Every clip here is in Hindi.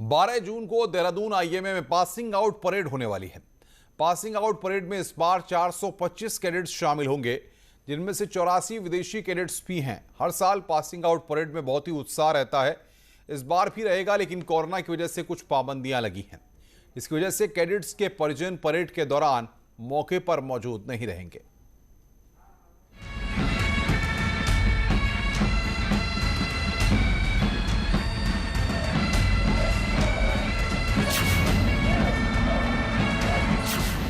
12 जून को देहरादून आईएमए में पासिंग आउट परेड होने वाली है। पासिंग आउट परेड में इस बार 425 कैडेट्स शामिल होंगे, जिनमें से 84 विदेशी कैडेट्स भी हैं। हर साल पासिंग आउट परेड में बहुत ही उत्साह रहता है, इस बार भी रहेगा, लेकिन कोरोना की वजह से कुछ पाबंदियां लगी हैं। इसकी वजह से कैडेट्स के परिजन परेड के दौरान मौके पर मौजूद नहीं रहेंगे।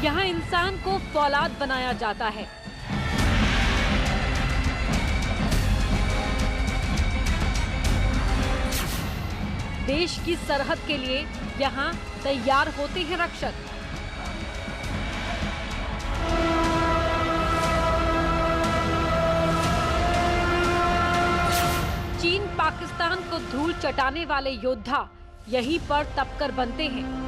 यहाँ इंसान को फौलाद बनाया जाता है। देश की सरहद के लिए यहाँ तैयार होते हैं रक्षक। चीन पाकिस्तान को धूल चटाने वाले योद्धा यहीं पर तपकर बनते हैं।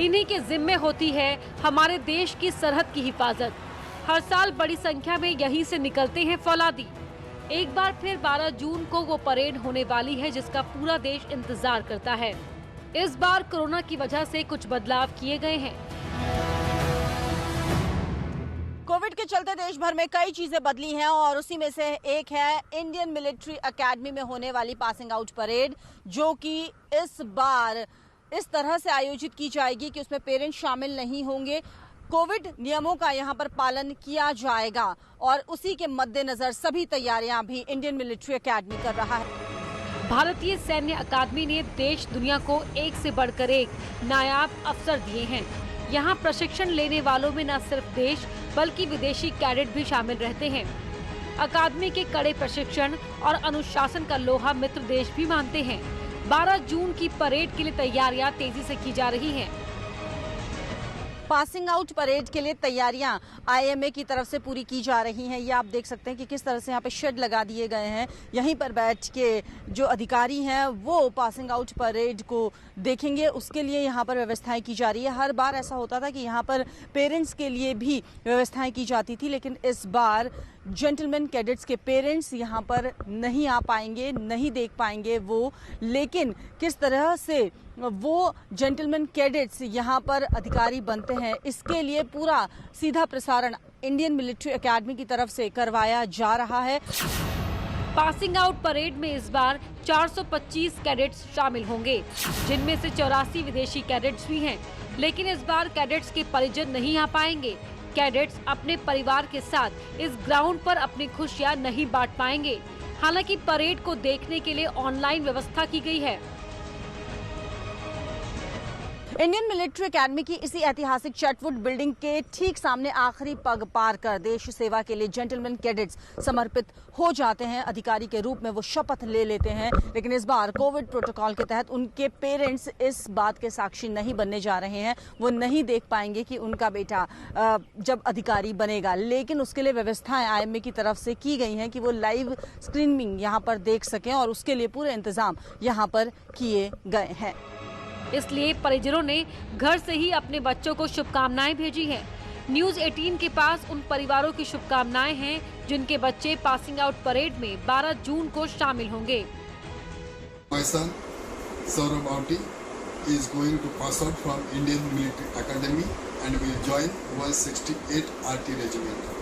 इन्हीं के जिम्मे होती है हमारे देश की सरहद की हिफाजत। हर साल बड़ी संख्या में यहीं से निकलते हैं फौलादी। एक बार फिर 12 जून को वो परेड होने वाली है, जिसका पूरा देश इंतजार करता है। इस बार कोरोना की वजह से कुछ बदलाव किए गए हैं। कोविड के चलते देश भर में कई चीजें बदली हैं और उसी में से एक है इंडियन मिलिट्री एकेडमी में होने वाली पासिंग आउट परेड, जो कि इस बार इस तरह से आयोजित की जाएगी कि उसमें पेरेंट्स शामिल नहीं होंगे। कोविड नियमों का यहां पर पालन किया जाएगा और उसी के मद्देनजर सभी तैयारियां भी इंडियन मिलिट्री एकेडमी कर रहा है। भारतीय सैन्य अकादमी ने देश दुनिया को एक से बढ़कर एक नायाब अवसर दिए हैं। यहाँ प्रशिक्षण लेने वालों में न सिर्फ देश बल्कि विदेशी कैडेट भी शामिल रहते हैं। अकादमी के कड़े प्रशिक्षण और अनुशासन का लोहा मित्र देश भी मानते हैं। 12 जून की परेड के लिए तैयारियां तेजी से की जा रही हैं। पासिंग आउट परेड के लिए तैयारियां आईएमए की तरफ से पूरी की जा रही हैं। ये आप देख सकते हैं कि किस तरह से यहाँ पे शेड लगा दिए गए हैं। यहीं पर बैठ के जो अधिकारी हैं वो पासिंग आउट परेड को देखेंगे, उसके लिए यहाँ पर व्यवस्थाएं की जा रही है। हर बार ऐसा होता था कि यहाँ पर पेरेंट्स के लिए भी व्यवस्थाएं की जाती थी, लेकिन इस बार जेंटलमैन कैडेट्स के पेरेंट्स यहाँ पर नहीं आ पाएंगे, नहीं देख पाएंगे वो। लेकिन किस तरह से वो जेंटलमैन कैडेट्स यहाँ पर अधिकारी बनते हैं, इसके लिए पूरा सीधा प्रसारण इंडियन मिलिट्री एकेडमी की तरफ से करवाया जा रहा है। पासिंग आउट परेड में इस बार 425 कैडेट्स शामिल होंगे, जिनमें से 84 विदेशी कैडेट्स भी हैं। लेकिन इस बार कैडेट्स के परिजन नहीं आ पाएंगे। कैडेट्स अपने परिवार के साथ इस ग्राउंड पर अपनी खुशियां नहीं बांट पाएंगे। हालांकि परेड को देखने के लिए ऑनलाइन व्यवस्था की गई है। इंडियन मिलिट्री एकेडमी की इसी ऐतिहासिक चैटवुड बिल्डिंग के ठीक सामने आखिरी पग पार कर देश सेवा के लिए जेंटलमैन कैडेट्स समर्पित हो जाते हैं। अधिकारी के रूप में वो शपथ ले लेते हैं। लेकिन इस बार कोविड प्रोटोकॉल के तहत उनके पेरेंट्स इस बात के साक्षी नहीं बनने जा रहे हैं। वो नहीं देख पाएंगे कि उनका बेटा जब अधिकारी बनेगा। लेकिन उसके लिए व्यवस्थाएं आईएमए की तरफ से की गई हैं कि वो लाइव स्क्रीनिंग यहाँ पर देख सकें, और उसके लिए पूरे इंतजाम यहाँ पर किए गए हैं। इसलिए परिजनों ने घर से ही अपने बच्चों को शुभकामनाएं भेजी हैं। न्यूज़ 18 के पास उन परिवारों की शुभकामनाएं हैं जिनके बच्चे पासिंग आउट परेड में 12 जून को शामिल होंगे। My son Saurabh Auti is going to pass out from Indian Military Academy and will join 168 RT Regiment.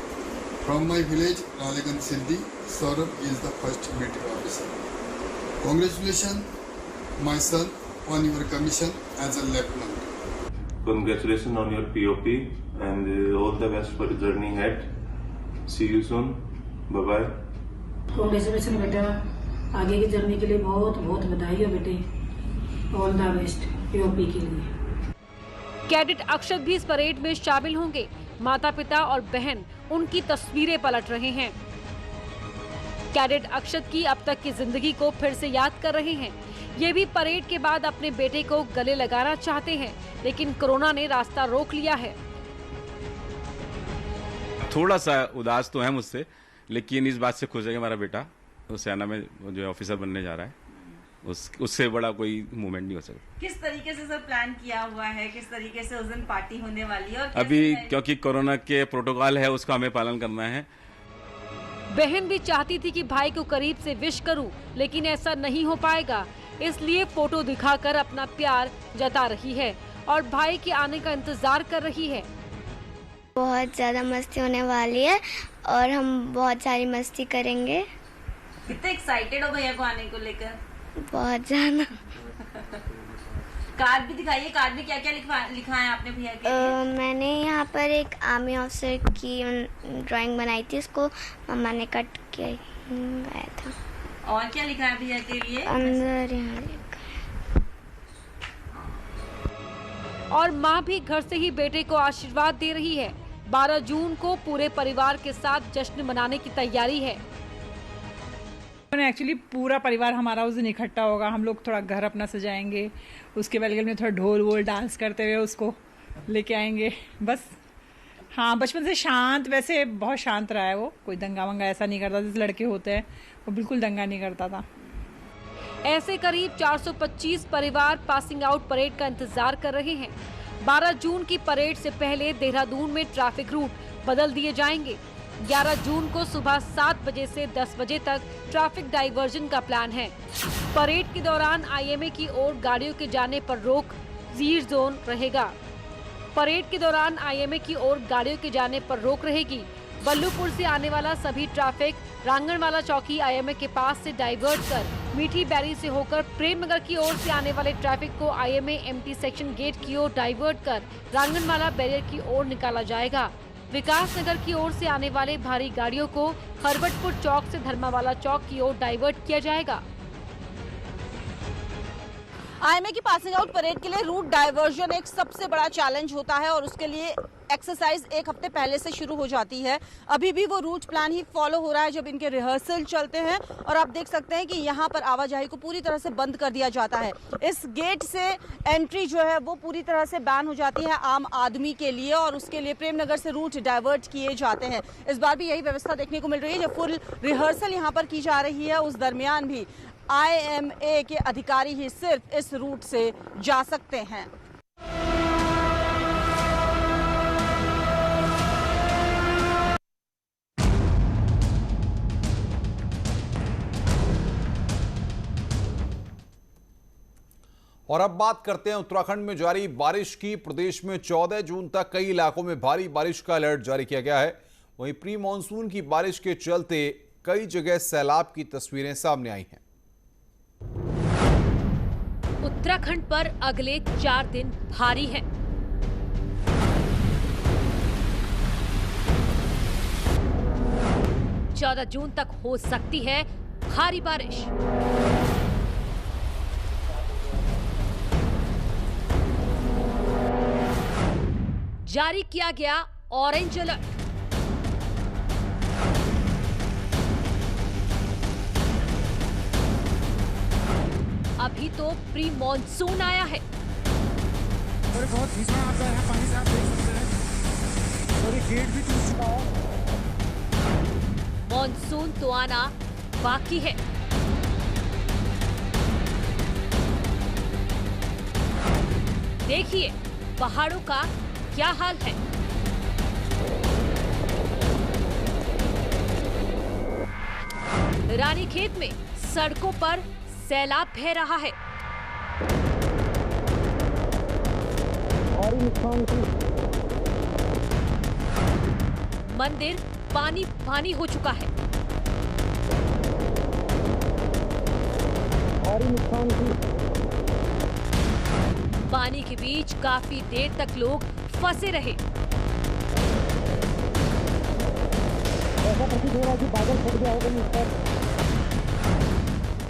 From my village Ralegan Siddhi, Saurabh is the first military officer. Congratulations, my son, on your commission as a lieutenant. Congratulations on your POP and all the best for the journey ahead. See you soon. Bye bye. Congratulations बेटा, आगे की जर्नी के लिए बहुत बहुत बधाई हो बेटे। ऑल द बेस्ट POP के लिए। कैडेट अक्षत भी इस परेड में शामिल होंगे। माता पिता और बहन उनकी तस्वीरें पलट रहे हैं। कैडेट अक्षत की अब तक की जिंदगी को फिर से याद कर रहे हैं। ये भी परेड के बाद अपने बेटे को गले लगाना चाहते हैं, लेकिन कोरोना ने रास्ता रोक लिया है। थोड़ा सा उदास तो है मुझसे, लेकिन इस बात से खुश है कि हमारा बेटा तो सेना में जो ऑफिसर बनने जा रहा है। उससे बड़ा कोई मूवमेंट नहीं हो सकता। किस तरीके से सर प्लान किया हुआ है, किस तरीके से उस दिन पार्टी होने वाली है और अभी क्योंकि कोरोना के प्रोटोकॉल है उसका हमें पालन करना है। बहन भी चाहती थी कि भाई को करीब से विश करूं, लेकिन ऐसा नहीं हो पाएगा, इसलिए फोटो दिखाकर अपना प्यार जता रही है और भाई के आने का इंतजार कर रही है। बहुत ज़्यादा मस्ती होने वाली है और हम बहुत सारी मस्ती करेंगे। कितने एक्साइटेड हो भैया को आने को लेकर? बहुत ज़्यादा। कार्ड भी दिखाइए, कार्ड में क्या क्या लिखा है आपने भैया के लिए? मैंने यहाँ पर एक आर्मी ऑफिसर की ड्राइंग बनाई थी, उसको मम्मा ने कट के लाया था। और क्या लिखा है भैया के लिए? अंदर यहाँ लिखा है। और माँ भी घर से ही बेटे को आशीर्वाद दे रही है। 12 जून को पूरे परिवार के साथ जश्न मनाने की तैयारी है। एक्चुअली पूरा परिवार हमारा उस दिन इकट्ठा होगा, हम लोग थोड़ा घर अपना सजाएंगे, उसके बगल में थोड़ा ढोल वोल डांस करते हुए उसको लेके आएंगे। बस हाँ, बचपन से शांत, वैसे बहुत शांत रहा है वो, कोई दंगा वंगा ऐसा नहीं करता जैसे लड़के होते हैं, वो बिल्कुल दंगा नहीं करता था। ऐसे करीब 425 परिवार पासिंग आउट परेड का इंतजार कर रहे हैं। 12 जून की परेड से पहले देहरादून में ट्रैफिक रूट बदल दिए जाएंगे। 11 जून को सुबह 7 बजे से 10 बजे तक ट्रैफिक डाइवर्जन का प्लान है। परेड के दौरान आईएमए की ओर गाड़ियों के जाने पर रोक, जीरो जोन रहेगा। परेड के दौरान आईएमए की ओर गाड़ियों के जाने पर रोक रहेगी। बल्लूपुर से आने वाला सभी ट्रैफिक रांगणवाला चौकी आईएमए के पास से डाइवर्ट कर मीठी बैरी से होकर प्रेमनगर की ओर से आने वाले ट्रैफिक को आईएमए एमटी सेक्शन गेट की ओर डाइवर्ट कर रांगणवाला बैरियर की ओर निकाला जाएगा। विकास नगर की ओर से आने वाले भारी गाड़ियों को खरबटपुर चौक से धर्मावाला चौक की ओर डाइवर्ट किया जाएगा। आईएमए की पासिंग आउट परेड के लिए रूट डाइवर्जन एक सबसे बड़ा चैलेंज होता है और उसके लिए एक्सरसाइज एक हफ्ते पहले से शुरू हो जाती है। अभी भी वो रूट प्लान ही फॉलो हो रहा है जब इनके रिहर्सल चलते हैं और आप देख सकते हैं कि यहाँ पर आवाजाही को पूरी तरह से बंद कर दिया जाता है। इस गेट से एंट्री जो है वो पूरी तरह से बैन हो जाती है आम आदमी के लिए और उसके लिए प्रेमनगर से रूट डाइवर्ट किए जाते हैं। इस बार भी यही व्यवस्था देखने को मिल रही है। जब फुल रिहर्सल यहाँ पर की जा रही है उस दरमियान भी आईएमए के अधिकारी ही सिर्फ इस रूट से जा सकते हैं। और अब बात करते हैं उत्तराखंड में जारी बारिश की। प्रदेश में 14 जून तक कई इलाकों में भारी बारिश का अलर्ट जारी किया गया है। वहीं प्री मानसून की बारिश के चलते कई जगह सैलाब की तस्वीरें सामने आई हैं। उत्तराखंड पर अगले 4 दिन भारी हैं। चौदह जून तक हो सकती है भारी बारिश। जारी किया गया ऑरेंज अलर्ट। अभी तो प्री मॉनसून आया है और बहुत भीषण आता है पानी से, आप देख सकते हैं और ये गेट भी टूट चुका है। मॉनसून तो आना बाकी है। देखिए पहाड़ों का क्या हाल है। रानीखेत में सड़कों पर सैलाब बह रहा है। मंदिर पानी पानी हो चुका है। पानी के बीच काफी देर तक लोग फंसे रहे।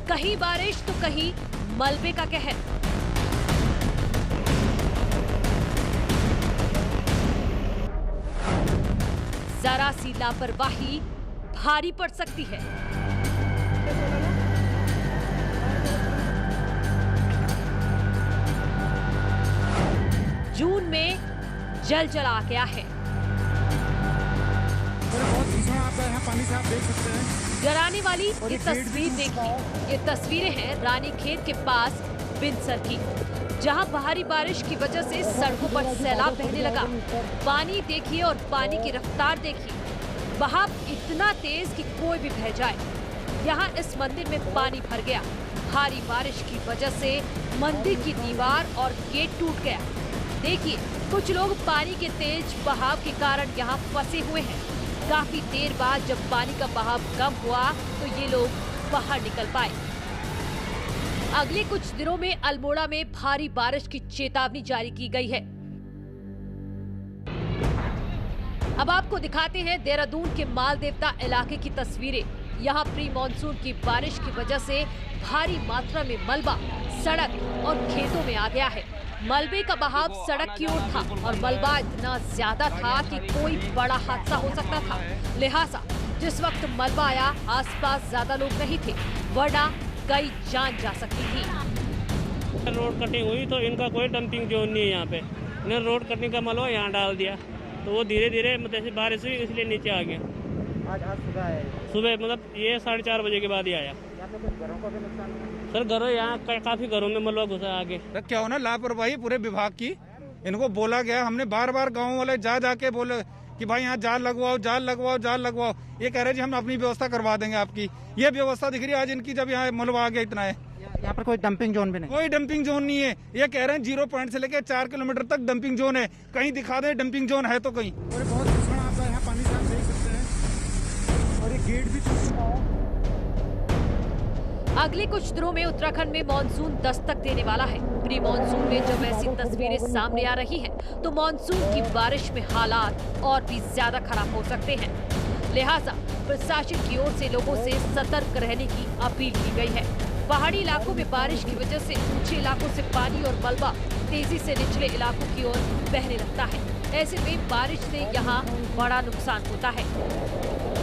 कहीं बारिश तो कहीं मलबे का कहर। जरा सी लापरवाही भारी पड़ सकती है। जून में जल जला गया है। बहुत भीषण आता है पानी से, आप देख सकते हैं डराने वाली ये तस्वीर देखिए। ये तस्वीरें हैं रानीखेत के पास बिनसर की, जहां भारी बारिश की वजह से सड़कों पर सैलाब बहने लगा। पानी देखिए और पानी की रफ्तार देखिए, बहाव इतना तेज कि कोई भी बह जाए। यहाँ इस मंदिर में पानी भर गया। भारी बारिश की वजह से मंदिर की दीवार और गेट टूट गया। देखिए, कुछ लोग पानी के तेज बहाव के कारण यहाँ फंसे हुए हैं। काफी देर बाद जब पानी का बहाव कम हुआ तो ये लोग बाहर निकल पाए। अगले कुछ दिनों में अल्मोड़ा में भारी बारिश की चेतावनी जारी की गई है। अब आपको दिखाते हैं देहरादून के माल देवता इलाके की तस्वीरें। यहाँ प्री मानसून की बारिश की वजह से भारी मात्रा में मलबा सड़क और खेतों में आ गया है। मलबे का बहाव सड़क की ओर था और मलबा इतना ज्यादा था कि कोई बड़ा हादसा हो सकता था। लिहाजा जिस वक्त मलबा आया आसपास ज्यादा लोग नहीं थे, वरना कई जान जा सकती थी। रोड कटिंग हुई तो इनका कोई डंपिंग जोन नहीं है यहाँ पे। इन्होंने रोड कटिंग का मलबा यहाँ डाल दिया तो वो धीरे धीरे मतलब बारिश हुई इसलिए नीचे आ गया। आज सुबह आया, सुबह मतलब ये 4:30 बजे के बाद ही आया। सर घरों यहाँ काफी घरों में मलबा घुसा आगे। क्या हो ना लापरवाही पूरे विभाग की। इनको बोला गया, हमने बार बार गाँव वाले जाके बोले कि भाई यहाँ जाल लगवाओ जाल लगवाओ जाल लगवाओ। ये कह रहे जी हम अपनी व्यवस्था करवा देंगे आपकी। ये व्यवस्था दिख रही है आज इनकी, जब यहाँ मलबा आ गया इतना है। यहाँ पर कोई डंपिंग जोन भी नहीं, कोई डंपिंग जोन नहीं है। ये कह रहे हैं 0 पॉइंट से लेकर 4 किलोमीटर तक डंपिंग जोन है। कहीं दिखा दे डंपिंग जोन है तो कहीं। और बहुत भीषण आपदा यहाँ पानी से आप देख सकते हैं और ये गेट भी टूट चुका है। अगले कुछ दिनों में उत्तराखंड में मानसून दस्तक देने वाला है। प्री मानसून में जब ऐसी तस्वीरें सामने आ रही हैं, तो मानसून की बारिश में हालात और भी ज्यादा खराब हो सकते हैं। लिहाजा प्रशासन की ओर से लोगों से सतर्क रहने की अपील की गई है। पहाड़ी इलाकों में बारिश की वजह से ऊंचे इलाकों से पानी और मलबा तेजी से निचले इलाकों की ओर बहने लगता है। ऐसे में बारिश से यहाँ बड़ा नुकसान होता है।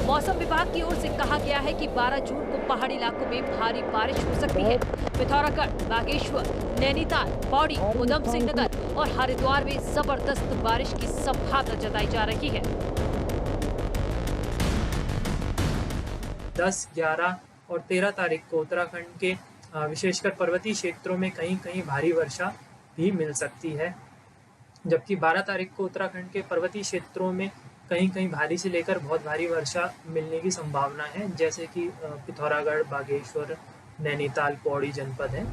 मौसम विभाग की ओर से कहा गया है कि 12 जून को पहाड़ी इलाकों में भारी बारिश हो सकती है। पिथौरागढ़, बागेश्वर, नैनीताल, पौड़ी, उधम सिंह नगर और हरिद्वार में जबरदस्त बारिश की संभावना जताई जा रही है। 10, 11 और 13 तारीख को उत्तराखंड के विशेषकर पर्वतीय क्षेत्रों में कहीं कहीं भारी वर्षा भी मिल सकती है, जबकि 12 तारीख को उत्तराखंड के पर्वतीय क्षेत्रों में कहीं कहीं भारी से लेकर बहुत भारी वर्षा मिलने की संभावना है, जैसे कि पिथौरागढ़, बागेश्वर, नैनीताल, पौड़ी जनपद है।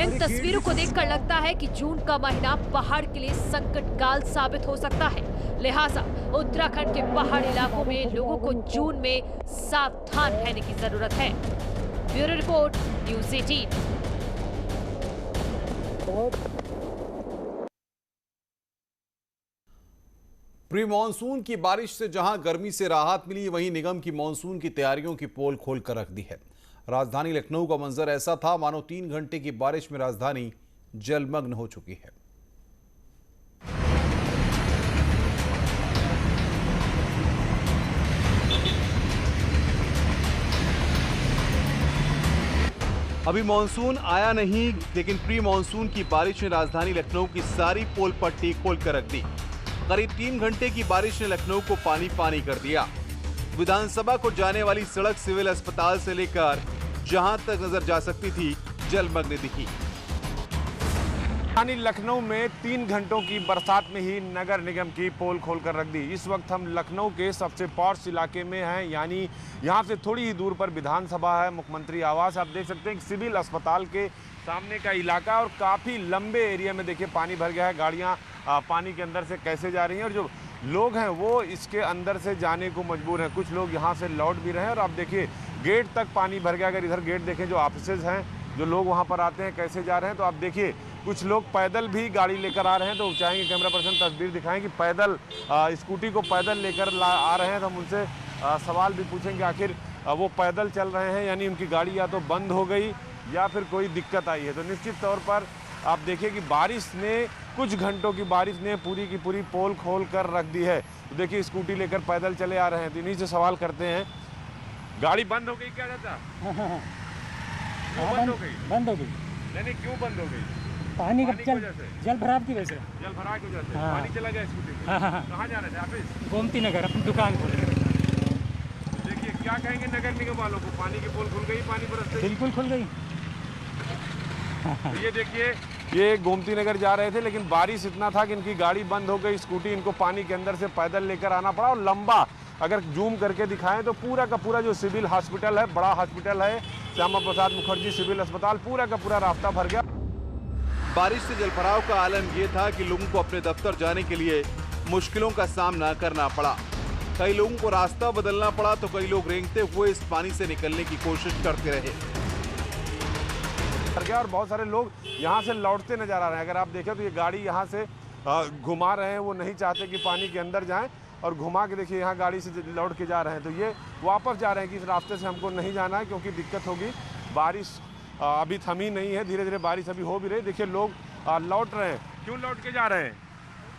इन तस्वीरों को देखकर लगता है कि जून का महीना पहाड़ के लिए संकट काल साबित हो सकता है। लिहाजा उत्तराखंड के पहाड़ी इलाकों में लोगों को जून में सावधान रहने की जरूरत है। Bureau report, news 18। Pre monsoon की बारिश से जहां गर्मी से राहत मिली, वहीं निगम की मानसून की तैयारियों की पोल खोल कर रख दी है। राजधानी लखनऊ का मंजर ऐसा था मानो 3 घंटे की बारिश में राजधानी जलमग्न हो चुकी है। अभी मानसून आया नहीं, लेकिन प्री मानसून की बारिश ने राजधानी लखनऊ की सारी पोल पट्टी खोल कर रख दी। करीब 3 घंटे की बारिश ने लखनऊ को पानी पानी कर दिया। विधानसभा को जाने वाली सड़क सिविल अस्पताल से लेकर जहां तक नजर जा सकती थी, जलमग्न दिखी। राजधानी लखनऊ में 3 घंटों की बरसात में ही नगर निगम की पोल खोलकर रख दी। इस वक्त हम लखनऊ के सबसे पॉश इलाके में हैं, यानी यहाँ से थोड़ी ही दूर पर विधानसभा है, मुख्यमंत्री आवास। आप देख सकते हैं कि सिविल अस्पताल के सामने का इलाका और काफ़ी लंबे एरिया में देखिए पानी भर गया है। गाड़ियाँ पानी के अंदर से कैसे जा रही हैं और जो लोग हैं वो इसके अंदर से जाने को मजबूर हैं। कुछ लोग यहाँ से लौट भी रहे हैं और आप देखिए गेट तक पानी भर गया। अगर इधर गेट देखें, जो ऑफिसेज हैं, जो लोग वहाँ पर आते हैं, कैसे जा रहे हैं, तो आप देखिए कुछ लोग पैदल भी गाड़ी लेकर आ रहे हैं। तो चाहेंगे कैमरा पर्सन तस्वीर दिखाएं कि पैदल स्कूटी को पैदल लेकर आ रहे हैं। तो हम उनसे सवाल भी पूछेंगे आखिर वो पैदल चल रहे हैं, यानी उनकी गाड़ी या तो बंद हो गई या फिर कोई दिक्कत आई है। तो निश्चित तौर पर आप देखिए कि बारिश ने, कुछ घंटों की बारिश ने पूरी की पूरी पोल खोल कर रख दी है। तो देखिए स्कूटी लेकर पैदल चले आ रहे हैं। तो इन्हीं से सवाल करते हैं, गाड़ी बंद हो गई क्या चाचा? क्यों बंद हो गई? बंद हो गई। नहीं, क्यों बंद हो गई? पानी का जल भराव की वजह से। जल भराव की वजह से हाँ। पानी चला गया स्कूटी में। हाँ। कहाँ जा रहे थे आप? गोमती नगर अपनी दुकान खोल रहे। देखिए क्या कहेंगे नगर निगम वालों को, पानी की पोल खुल गई, पानी बरसते बिल्कुल खुल गई। तो ये देखिए ये गोमती नगर जा रहे थे, लेकिन बारिश इतना था कि इनकी गाड़ी बंद हो गई, स्कूटी इनको पानी के अंदर से पैदल लेकर आना पड़ा। और लंबा अगर जूम करके दिखाएं तो पूरा का पूरा जो सिविल हॉस्पिटल है, बड़ा हॉस्पिटल है श्यामा प्रसाद मुखर्जी सिविल अस्पताल, पूरा का पूरा रास्ता भर गया। बारिश से जलभराव का आलम यह था कि लोगों को अपने दफ्तर जाने के लिए मुश्किलों का सामना करना पड़ा। कई लोगों को रास्ता बदलना पड़ा तो कई लोग रेंगते हुए इस पानी से निकलने की कोशिश करते रहे। और बहुत सारे लोग यहाँ से लौटते नजर आ रहे हैं। अगर आप देखें तो ये गाड़ी यहाँ से घुमा रहे हैं, वो नहीं चाहते कि पानी के अंदर जाएं और घुमा के देखिए यहाँ गाड़ी से लौट के जा रहे हैं। तो ये वापस जा रहे हैं कि इस रास्ते से हमको नहीं जाना है क्योंकि दिक्कत होगी। बारिश अभी थमी नहीं है, धीरे धीरे बारिश अभी हो भी रही। देखिए लोग लौट रहे हैं। क्यों लौट के जा रहे हैं?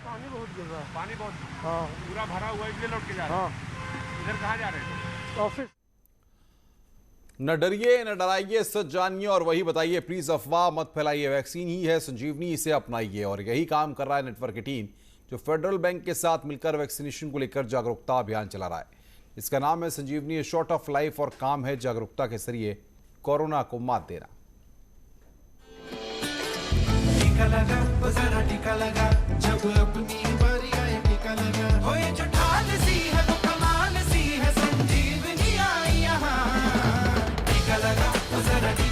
पानी बहुत गिर रहा है। पानी बहुत हाँ। पूरा भरा हुआ है इसलिए लौट के जा रहे हैं। हाँ। इधर कहाँ जा रहे हैं? ऑफिस। न डरिए न डराइए, सच जानिए और वही बताइए। प्लीज अफवाह मत फैलाइए। वैक्सीन ही है संजीवनी, इसे अपनाइए। और यही काम कर रहा है नेटवर्क की टीम, जो फेडरल बैंक के साथ मिलकर वैक्सीनेशन को लेकर जागरूकता अभियान चला रहा है। इसका नाम है संजीवनी शॉट ऑफ लाइफ और काम है जागरूकता के जरिए कोरोना को मात देना। टीका लगा, जब अपनी